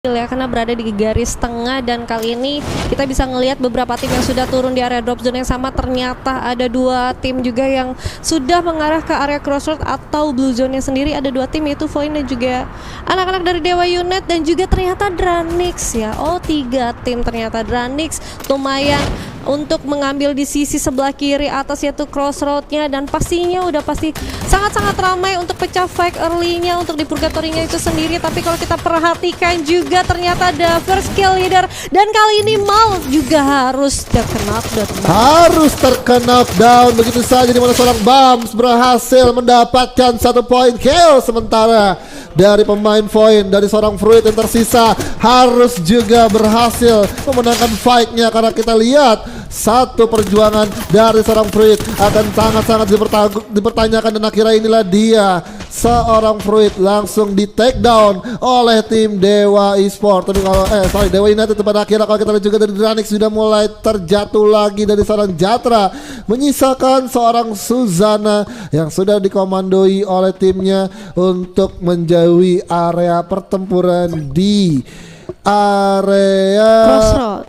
ya, karena berada di garis tengah, dan kali ini kita bisa ngelihat beberapa tim yang sudah turun di area drop zone yang sama. Ternyata ada dua tim juga yang sudah mengarah ke area crossroad atau blue zone-nya sendiri. Ada dua tim, yaitu Void dan juga anak-anak dari Dewa United, dan juga ternyata Dranix ya. Oh, tiga tim ternyata. Dranix lumayan untuk mengambil di sisi sebelah kiri atas, yaitu crossroad-nya, dan pastinya udah pasti sangat-sangat ramai untuk pecah fight early-nya untuk di purgatorinya itu sendiri. Tapi kalau kita perhatikan juga ternyata ada first kill leader, dan kali ini Mal juga harus terkena knockdown. Harus terkena knockdown begitu saja, di mana seorang Bams berhasil mendapatkan 1 poin kill, sementara dari pemain Void, dari seorang Fruit yang tersisa harus juga berhasil memenangkan fight-nya, karena kita lihat satu perjuangan dari seorang Fruit akan sangat-sangat dipertanyakan, dan akhirnya inilah dia, seorang Fruit langsung di take down oleh tim Dewa Esports. Tapi kalau Dewa United pada akhirnya, kalau kita lihat juga dari Dranix sudah mulai terjatuh lagi dari seorang Jatra, menyisakan seorang Suzana yang sudah dikomandoi oleh timnya untuk menjauhi area pertempuran di area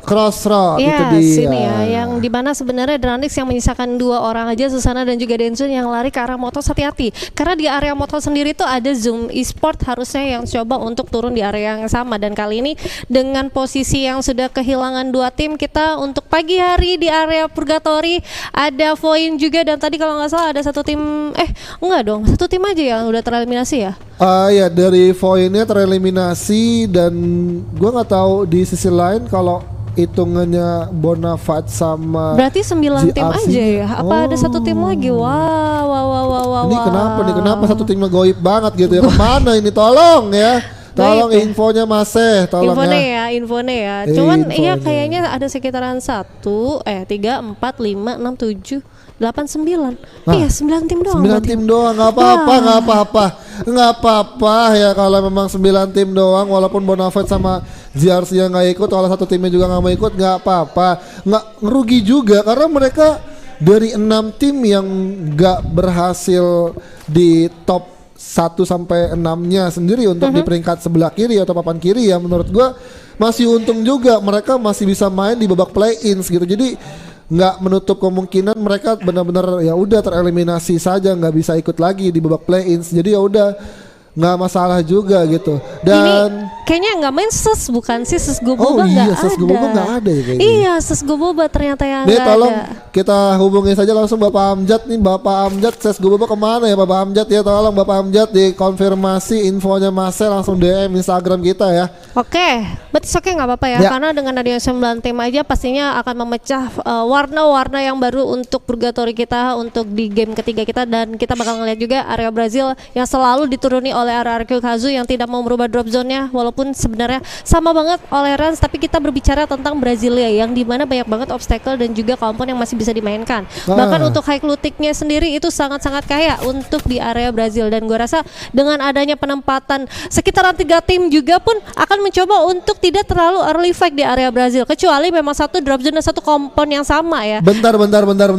crossroad itu dia. Sini ya, yang dimana sebenarnya Dranix yang menyisakan 2 orang aja, Susana dan juga Densun yang lari ke arah motor. Hati-hati, karena di area motor sendiri tuh ada Zoom Esports harusnya yang coba untuk turun di area yang sama. Dan kali ini dengan posisi yang sudah kehilangan 2 tim, kita untuk pagi hari di area Purgatory ada Void juga, dan tadi kalau nggak salah ada satu tim, enggak dong, satu tim aja yang udah tereliminasi ya. Ya, dari Void-nya tereliminasi, dan gue nggak tahu di sisi lain kalau hitungannya Bonafide sama berarti 9 tim GRC aja ya? Apa ada satu tim lagi? Wow. Ini kenapa satu timnya goib banget gitu ya? Kemana ini, tolong ya? Tolong infonya Maseh, tolong infonya ya. Cuman iya kayaknya ada sekitaran 1, 3, 4, 5, 6, 7, 8, 9. Iya 9 tim doang. 9 tim doang, nggak apa-apa ya kalau memang 9 tim doang, walaupun Bonafide sama GRC yang nggak ikut, kalau satu timnya juga nggak mau ikut, nggak apa-apa, nggak ngerugi juga, karena mereka dari 6 tim yang nggak berhasil di top 1 sampai 6-nya sendiri untuk di peringkat sebelah kiri atau papan kiri, ya menurut gua masih untung juga, mereka masih bisa main di babak play-ins gitu. Jadi nggak menutup kemungkinan mereka benar-benar ya udah tereliminasi saja, nggak bisa ikut lagi di babak play-ins. Jadi ya udah nggak masalah juga gitu. Dan ini kayaknya nggak main ses, bukan sih ses Goboba nggak ada. Ses Goboba nggak ada ya kayaknya. Iya, ses Goboba ternyata yang nggak ada. Tolong kita hubungi saja langsung Bapak Amjad nih, Bapak Amjad, ses Goboba kemana ya Bapak Amjad ya? Tolong Bapak Amjad dikonfirmasi infonya Masih, langsung DM Instagram kita ya. Oke, berarti oke nggak apa-apa ya, karena dengan adanya 9 tim aja pastinya akan memecah warna-warna yang baru untuk Purgatory kita untuk di game ketiga kita, dan kita bakal ngeliat juga area Brazil yang selalu dituruni oleh RRQ Kazu yang tidak mau merubah drop zone-nya, walaupun sebenarnya sama banget oleh Rans, tapi kita berbicara tentang Brasilia yang dimana banyak banget obstacle dan juga kompon yang masih bisa dimainkan. Bahkan untuk high looting-nya sendiri itu sangat-sangat kaya untuk di area Brazil, dan gue rasa dengan adanya penempatan sekitaran 3 tim juga pun akan mencoba untuk tidak terlalu early fight di area Brazil, kecuali memang satu drop zone dan satu kompon yang sama ya. Bentar.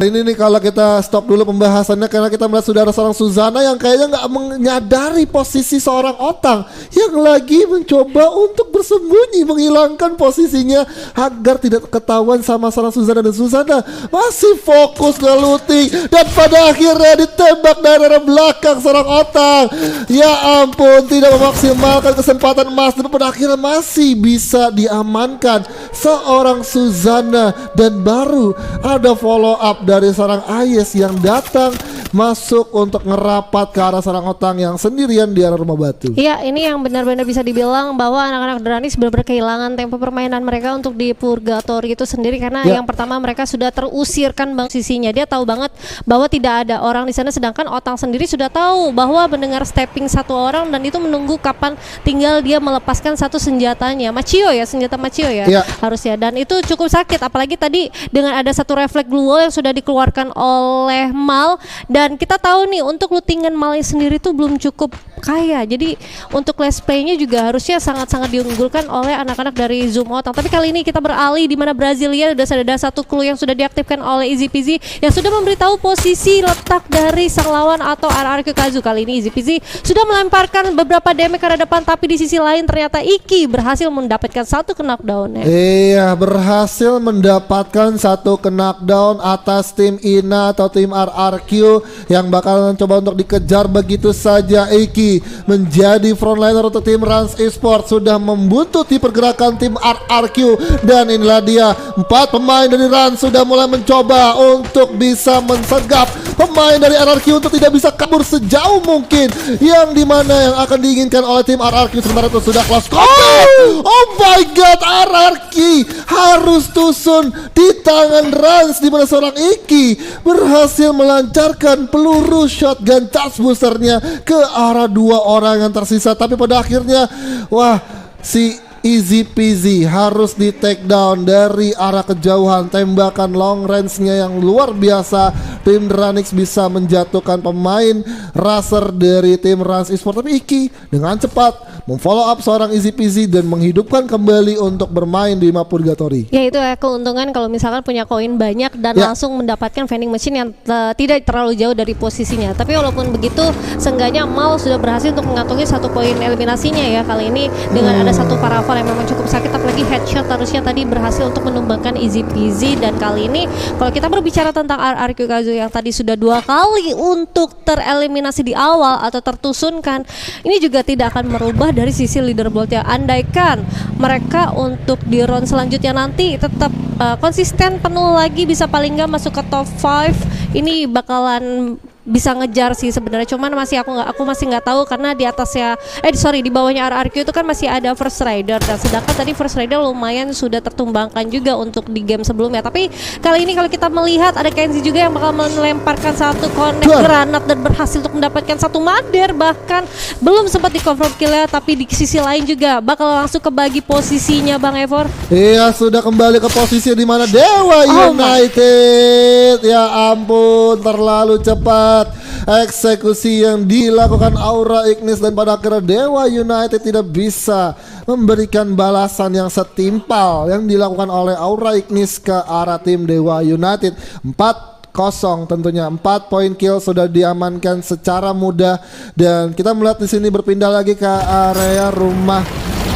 Ini nih kalau kita stop dulu pembahasannya, karena kita melihat sudah ada seorang Suzana yang kayaknya nggak menyadari posisi seorang Otang yang lagi mencoba untuk bersembunyi, menghilangkan posisinya agar tidak ketahuan sama seorang Suzana, dan Suzana masih fokus nge-looting, dan pada akhirnya ditembak dari arah belakang seorang Otang. Ya ampun, tidak memaksimalkan kesempatan emas, tapi pada akhirnya masih bisa diamankan seorang Suzana, dan baru ada follow up dari seorang Ayes yang datang masuk untuk ngerapat ke arah seorang Otang yang sendirian di arah rumah batu. Iya, ini yang benar-benar bisa dibilang bahwa anak-anak Dranix benar-benar kehilangan tempo permainan mereka untuk di Purgatory itu sendiri, karena yang pertama mereka sudah terusirkan sisinya. Dia tahu banget bahwa tidak ada orang di sana, sedangkan Otang sendiri sudah tahu bahwa mendengar stepping 1 orang, dan itu menunggu kapan tinggal dia melepaskan satu senjatanya, senjata Machio ya harusnya, dan itu cukup sakit, apalagi tadi dengan ada satu refleks glue wall yang sudah dikeluarkan oleh Mal, dan Dan kita tahu nih untuk lootingan Mali sendiri tuh belum cukup kaya. Jadi untuk let's play-nya juga harusnya sangat-sangat diunggulkan oleh anak-anak dari Zoom Otang. Tapi kali ini kita beralih di mana Brasilia sudah ada satu clue yang sudah diaktifkan oleh Easy Peasy yang sudah memberitahu posisi letak dari sang lawan atau RRQ Kazu. Kali ini Easy Peasy sudah melemparkan beberapa damage ke arah depan, tapi di sisi lain ternyata Iki berhasil mendapatkan satu knockdown. Iya, berhasil mendapatkan satu knockdown atas tim Ina atau tim RRQ yang bakal mencoba untuk dikejar begitu saja. Iki menjadi frontliner untuk tim Rans Esports, sudah membuntuti pergerakan tim RRQ, dan inilah dia 4 pemain dari Rans sudah mulai mencoba untuk bisa mensergap pemain dari RRQ untuk tidak bisa kabur sejauh mungkin, yang dimana yang akan diinginkan oleh tim RRQ. Sementara itu sudah close combat. Oh my god, RRQ harus tusun di tangan Rans, dimana seorang Iki berhasil melancarkan peluru shotgun touch boosternya ke arah 2 orang yang tersisa. Tapi pada akhirnya, wah, si Easy Peasy harus di take down dari arah kejauhan. Tembakan long range-nya yang luar biasa. Tim Dranix bisa menjatuhkan pemain racer dari tim Rans Esports. Tapi Iki dengan cepat memfollow up seorang Easy Peasy dan menghidupkan kembali untuk bermain di map Purgatory. Ya, itu ya keuntungan kalau misalkan punya koin banyak dan langsung mendapatkan vending machine yang tidak terlalu jauh dari posisinya. Tapi walaupun begitu, seenggaknya Mal sudah berhasil untuk mengantongi 1 poin eliminasinya ya kali ini dengan ada satu paraval yang memang cukup sakit, apalagi headshot harusnya tadi berhasil untuk menumbangkan Easy Peasy. Dan kali ini kalau kita berbicara tentang RRQ Kazu yang tadi sudah 2 kali untuk tereliminasi di awal atau tertusunkan, ini juga tidak akan merubah dari sisi leaderboard ya. Andaikan mereka untuk di round selanjutnya nanti tetap konsisten penuh lagi, bisa paling nggak masuk ke top 5, ini bakalan bisa ngejar sih sebenarnya. Cuman aku masih nggak tahu karena di atasnya di bawahnya RRQ itu kan masih ada First Rider, dan sedangkan tadi First Rider lumayan sudah tertumbangkan juga untuk di game sebelumnya. Tapi kali ini kalau kita melihat ada Kenzie juga yang bakal melemparkan satu connect granat dan berhasil untuk mendapatkan 1 mother, bahkan belum sempat di confirm kill-nya, tapi di sisi lain juga bakal langsung kebagi posisinya Bang Evor. Iya, sudah kembali ke posisi di mana Dewa United. Ya ampun, terlalu cepat eksekusi yang dilakukan Aura Ignis, dan pada akhirnya Dewa United tidak bisa memberikan balasan yang setimpal yang dilakukan oleh Aura Ignis ke arah tim Dewa United. 4-0 tentunya, 4 poin kill sudah diamankan secara mudah, dan kita melihat di sini berpindah lagi ke area rumah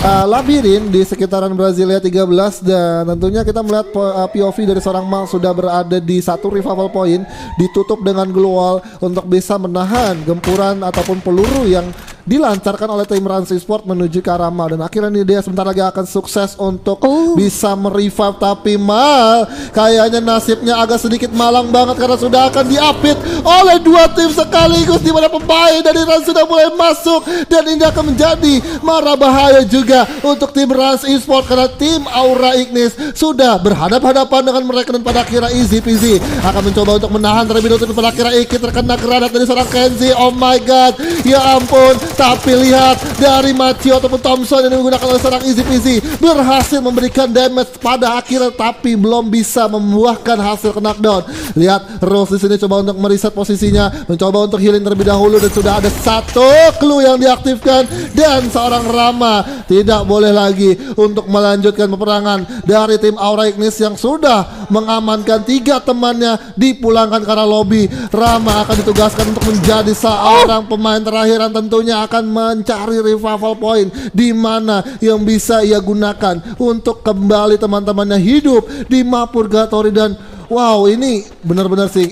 labirin di sekitaran Brasilia 13, dan tentunya kita melihat POV dari seorang Mal sudah berada di satu revival point, ditutup dengan glue wall untuk bisa menahan gempuran ataupun peluru yang dilancarkan oleh tim Rans Esports menuju ke arah Mal. Dan akhirnya ini dia sebentar lagi akan sukses untuk bisa merevive, tapi Mal kayaknya nasibnya agak sedikit malang banget karena sudah akan diapit oleh 2 tim sekaligus, di mana pemain dari Rans sudah mulai masuk, dan ini akan menjadi mara bahaya juga untuk tim Rans Esports karena tim Aura Ignis sudah berhadap-hadapan dengan mereka, dan pada akhirnya Easy Peasy akan mencoba untuk menahan terlebih dahulu. Pada akhirnya Iki terkena granat dari seorang Kenzie. Oh my god, ya ampun. Tapi lihat dari Macio ataupun Thompson yang menggunakan oleh seorang Easy Peasy berhasil memberikan damage pada akhirnya, tapi belum bisa membuahkan hasil knockdown. Lihat Rose di sini coba untuk mereset posisinya, mencoba untuk healing terlebih dahulu, dan sudah ada 1 clue yang diaktifkan, dan seorang Rama tidak boleh lagi untuk melanjutkan peperangan dari tim Aura Ignis yang sudah mengamankan 3 temannya dipulangkan ke arah lobby. Rama akan ditugaskan untuk menjadi seorang pemain terakhir yang tentunya akan mencari revival point di mana yang bisa ia gunakan untuk kembali teman-temannya hidup di map Purgatory. Dan wow, ini benar-benar sih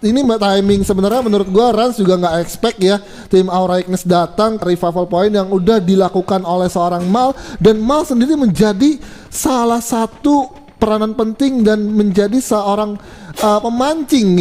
ini timing sebenarnya menurut gua Rans juga nggak expect ya tim Aura Ignis datang revival point yang udah dilakukan oleh seorang Mal, dan Mal sendiri menjadi salah satu peranan penting dan menjadi seorang pemancing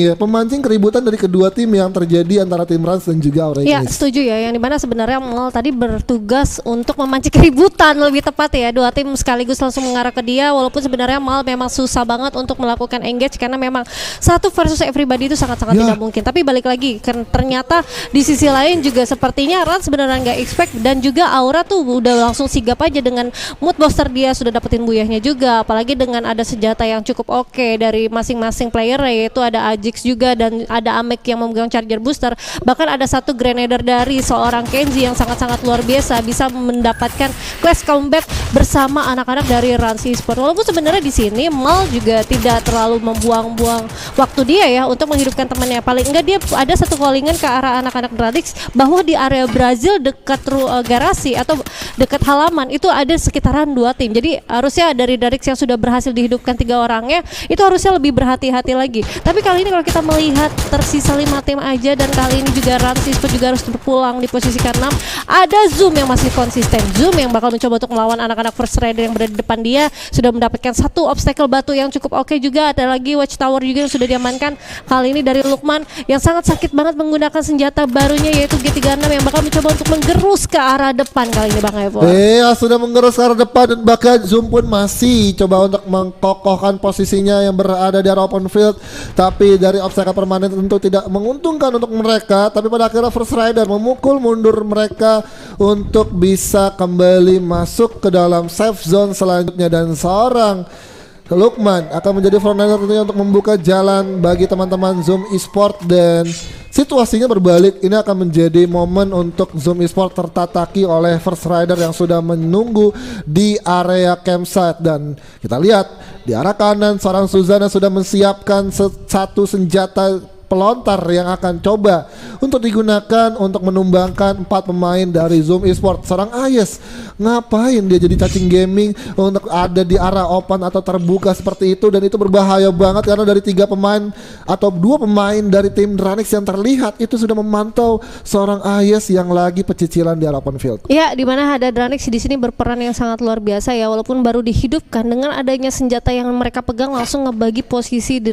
keributan dari kedua tim yang terjadi antara tim Rans dan juga Aura Ignis. Ya, setuju ya, yang dimana sebenarnya Mal tadi bertugas untuk memancing keributan lebih tepat ya. 2 tim sekaligus langsung mengarah ke dia, walaupun sebenarnya Mal memang susah banget untuk melakukan engage karena memang 1 versus everybody itu sangat-sangat tidak mungkin. Tapi balik lagi, ternyata di sisi lain juga sepertinya Rans sebenarnya nggak expect, dan juga Aura tuh udah langsung sigap aja dengan mood booster dia sudah dapetin buyahnya juga, apalagi dengan ada senjata yang cukup oke dari masing-masing player player, yaitu ada Ajax juga dan ada Amek yang memegang charger booster. Bahkan ada satu Grenadier dari seorang Kenji yang sangat-sangat luar biasa, bisa mendapatkan quest combat bersama anak-anak dari Rans Esports. Walaupun sebenarnya di sini Mal juga tidak terlalu membuang-buang waktu dia ya untuk menghidupkan temannya. Paling enggak dia ada satu callingan ke arah anak-anak Radix bahwa di area Brazil dekat garasi atau dekat halaman itu ada sekitaran 2 tim. Jadi harusnya dari Radix yang sudah berhasil dihidupkan 3 orangnya itu harusnya lebih berhati-hati lagi. Tapi kali ini kalau kita melihat tersisa 5 tim aja, dan kali ini juga Rans Esports juga harus berpulang di posisi ke-6. Ada Zoom yang masih konsisten. Zoom yang bakal mencoba untuk melawan anak-anak First Rider yang berada di depan dia, sudah mendapatkan satu obstacle batu yang cukup oke juga. Ada lagi Watchtower juga yang sudah diamankan kali ini dari Lukman yang sangat sakit banget menggunakan senjata barunya yaitu G36 yang bakal mencoba untuk menggerus ke arah depan kali ini Bang Evo. Iya, sudah menggerus ke arah depan, dan bahkan Zoom pun masih coba untuk mengkokohkan posisinya yang berada di arah open field. Tapi dari obstacle permanen tentu tidak menguntungkan untuk mereka. Tapi pada akhirnya First Rider memukul mundur mereka untuk bisa kembali masuk ke dalam safe zone selanjutnya, dan seorang Lukman akan menjadi frontliner tentunya untuk membuka jalan bagi teman-teman Zoom Esports, dan situasinya berbalik. Ini akan menjadi momen untuk Zoom Esports tertataki oleh First Rider yang sudah menunggu di area campsite. Dan kita lihat di arah kanan seorang Suzana sudah menyiapkan satu senjata pelontar yang akan coba untuk digunakan untuk menumbangkan 4 pemain dari Zoom Esports. Seorang Ayes, ngapain dia jadi cacing gaming untuk ada di arah open atau terbuka seperti itu, dan itu berbahaya banget karena dari 3 pemain atau 2 pemain dari tim Dranix yang terlihat itu sudah memantau seorang Ayes yang lagi pecicilan di arah open field. Ya, di mana ada Dranix di sini berperan yang sangat luar biasa ya, walaupun baru dihidupkan. Dengan adanya senjata yang mereka pegang langsung ngebagi posisi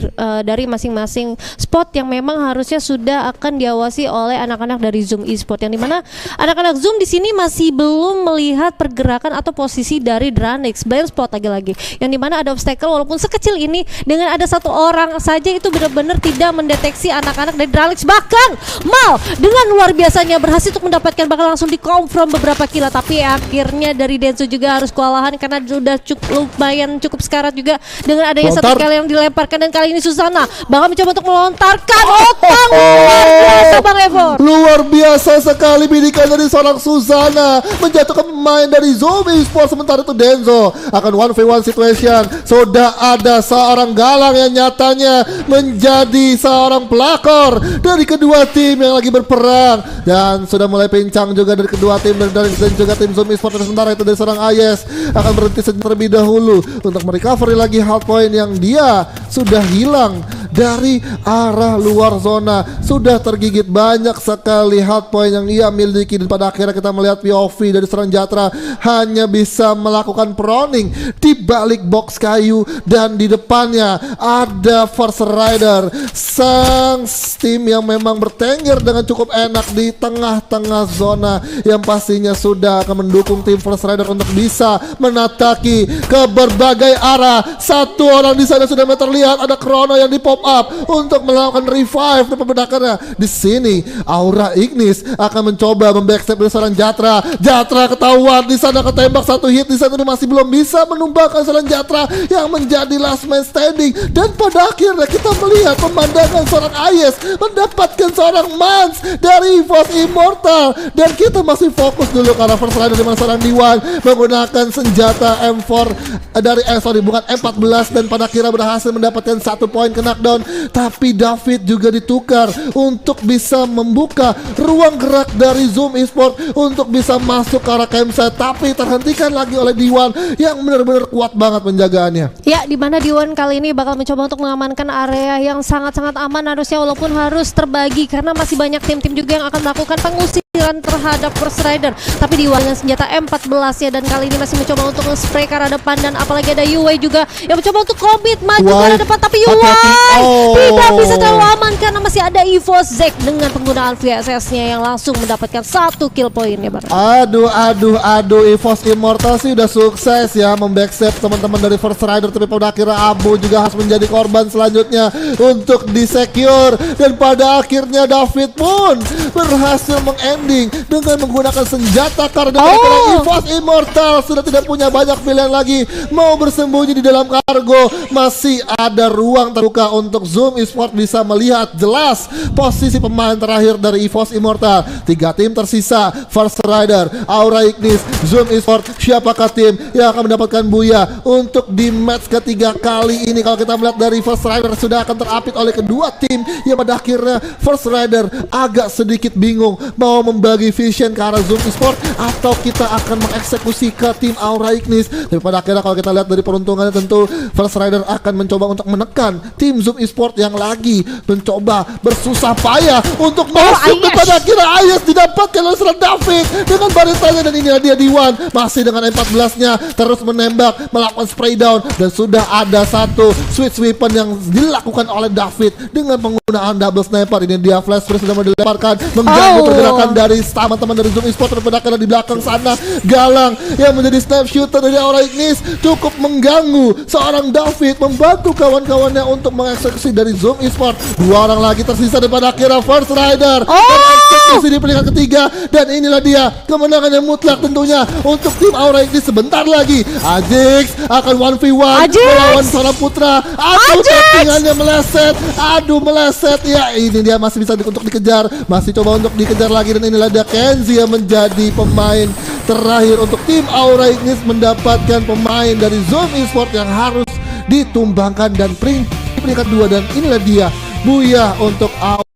dari masing-masing spot yang memang harusnya sudah akan diawasi oleh anak-anak dari Zoom Esports, yang dimana anak-anak Zoom di sini masih belum melihat pergerakan atau posisi dari Dranix. Blind spot lagi-lagi, yang dimana ada obstacle walaupun sekecil ini dengan ada 1 orang saja itu benar-benar tidak mendeteksi anak-anak dari Dranix. Bahkan Mal dengan luar biasanya berhasil untuk mendapatkan bakal langsung di-confirm beberapa kill, tapi akhirnya dari Denso juga harus kewalahan karena sudah lumayan cukup sekarat juga dengan adanya 1 kill yang dilemparkan. Dan kali ini Susana bakal mencoba untuk melontarkan otang luar biasa Bang Evo. Luar biasa sekali bidikan dari seorang Susana menjatuhkan pemain dari Zoom Esports. Sementara itu Denzo akan 1v1 situation. Sudah ada seorang galang yang nyatanya menjadi seorang pelakor dari kedua tim yang lagi berperang, dan sudah mulai pincang juga dari kedua tim dan juga tim Zoom Esports. Sementara itu dari seorang Ayes akan berhenti terlebih dahulu untuk merecovery lagi health point yang dia sudah hilang dari arah luar zona. Sudah tergigit banyak sekali health point yang ia miliki, dan pada akhirnya kita melihat POV dari seorang Jatra hanya bisa melakukan proning di balik box kayu, dan di depannya ada First Rider, sang tim yang memang bertengger dengan cukup enak di tengah-tengah zona, yang pastinya sudah akan mendukung tim First Rider untuk bisa menataki ke berbagai arah. 1 orang di sana sudah terlihat, ada Chrono yang di pop up untuk melakukan revive, dan pembedakannya di sini Aura Ignis akan mencoba membackstep dari seorang Jatra. Jatra ketahuan di sana, ketembak 1 hit di sana, masih belum bisa menumbangkan seorang Jatra yang menjadi last man standing. Dan pada akhirnya kita melihat pemandangan seorang Ayes mendapatkan seorang Mans dari EVOS Immortal, dan kita masih fokus dulu karena First Rider di mana seorang Diwan menggunakan senjata M4 dari bukan M14, dan pada akhirnya berhasil mendapatkan 1 poin ke knockdown. Tapi David juga ditukar untuk bisa membuka ruang gerak dari Zoom Esports untuk bisa masuk ke arah campsite, tapi terhentikan lagi oleh Diwan yang benar-benar kuat banget penjagaannya. Ya, di mana Diwan kali ini bakal mencoba untuk mengamankan area yang sangat-sangat aman harusnya, walaupun harus terbagi karena masih banyak tim-tim juga yang akan melakukan pengusiran terhadap First Rider. Tapi Diwan dengan senjata M14 ya, dan kali ini masih mencoba untuk nge-spray ke arah depan, dan apalagi ada Yue juga yang mencoba untuk komit maju ke arah depan, tapi Yue tidak bisa terlalu aman karena masih ada EVOS Zek dengan penggunaan VSS-nya yang langsung mendapatkan 1 kill point ya Bang. Aduh, EVOS Immortal sih udah sukses ya membackstep teman-teman dari First Rider, tapi pada akhirnya Abu juga harus menjadi korban selanjutnya untuk disecure, dan pada akhirnya David pun berhasil bertanding dengan menggunakan senjata karena EVOS Immortal sudah tidak punya banyak pilihan lagi, mau bersembunyi di dalam kargo. Masih ada ruang terbuka untuk Zoom Esports bisa melihat jelas posisi pemain terakhir dari EVOS Immortal. 3 tim tersisa, First Rider, Aura Ignis, Zoom Esports. Siapakah tim yang akan mendapatkan buya untuk di match ketiga kali ini? Kalau kita melihat dari First Rider sudah akan terapit oleh kedua tim, yang pada akhirnya First Rider agak sedikit bingung mau membagi vision ke arah Zoom Esports atau kita akan mengeksekusi ke tim Aura Ignis. Tapi pada akhirnya kalau kita lihat dari peruntungannya, tentu First Rider akan mencoba untuk menekan tim Zoom Esports yang lagi mencoba bersusah payah untuk masuk. Dan pada akhirnya Ayas didapatkan oleh seorang David dengan baritanya, dan inilah dia D1 masih dengan M14-nya terus menembak, melakukan spray down, dan sudah ada satu switch weapon yang dilakukan oleh David dengan penggunaan double sniper. Ini dia flash spray sudah dilemparkan, mengganggu pergerakan dari teman-teman dari Zoom Esports. Pada akhirnya di belakang sana Galang yang menjadi snap shooter dari Aura Ignis cukup mengganggu seorang David, membantu kawan-kawannya untuk mengeksekusi dari Zoom Esports. 2 orang lagi tersisa, dan pada akhirnya First Rider eksekusi di peringkat ketiga, dan inilah dia kemenangan yang mutlak tentunya untuk tim Aura Ignis. Sebentar lagi Ajax akan 1v1 melawan seorang Putra. Aduh, tappingannya meleset, meleset ya. Ini dia masih bisa untuk dikejar, masih coba untuk dikejar lagi, dan inilah dia Kenzie yang menjadi pemain terakhir untuk tim Aura Ignis, mendapatkan pemain dari Zoom Esports yang harus ditumbangkan dan peringkat 2, dan inilah dia buya untuk Aura.